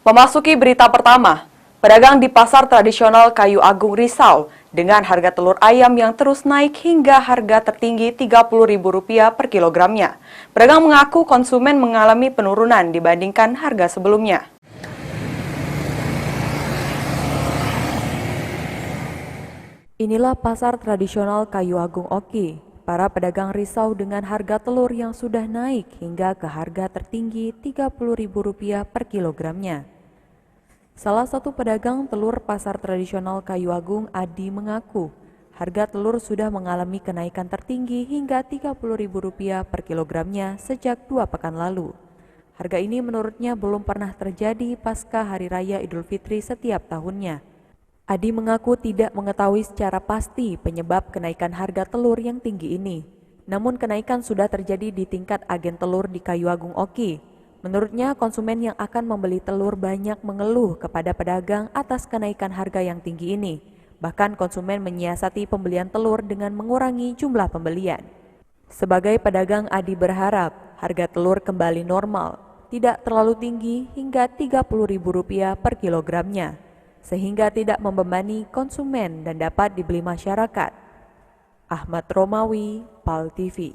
Memasuki berita pertama, pedagang di pasar tradisional Kayu Agung Risau dengan harga telur ayam yang terus naik hingga harga tertinggi Rp30.000 per kilogramnya. Pedagang mengaku konsumen mengalami penurunan dibandingkan harga sebelumnya. Inilah pasar tradisional Kayu Agung Oki. Para pedagang risau dengan harga telur yang sudah naik hingga ke harga tertinggi Rp30.000 per kilogramnya. Salah satu pedagang telur pasar tradisional Kayu Agung, Adi, mengaku harga telur sudah mengalami kenaikan tertinggi hingga Rp30.000 per kilogramnya sejak 2 pekan lalu. Harga ini menurutnya belum pernah terjadi pasca Hari Raya Idul Fitri setiap tahunnya. Adi mengaku tidak mengetahui secara pasti penyebab kenaikan harga telur yang tinggi ini. Namun kenaikan sudah terjadi di tingkat agen telur di Kayu Agung Oki. Menurutnya, konsumen yang akan membeli telur banyak mengeluh kepada pedagang atas kenaikan harga yang tinggi ini. Bahkan konsumen menyiasati pembelian telur dengan mengurangi jumlah pembelian. Sebagai pedagang, Adi berharap harga telur kembali normal, tidak terlalu tinggi hingga Rp30.000 per kilogramnya, sehingga tidak membebani konsumen dan dapat dibeli masyarakat. Ahmad Romawi, PAL TV.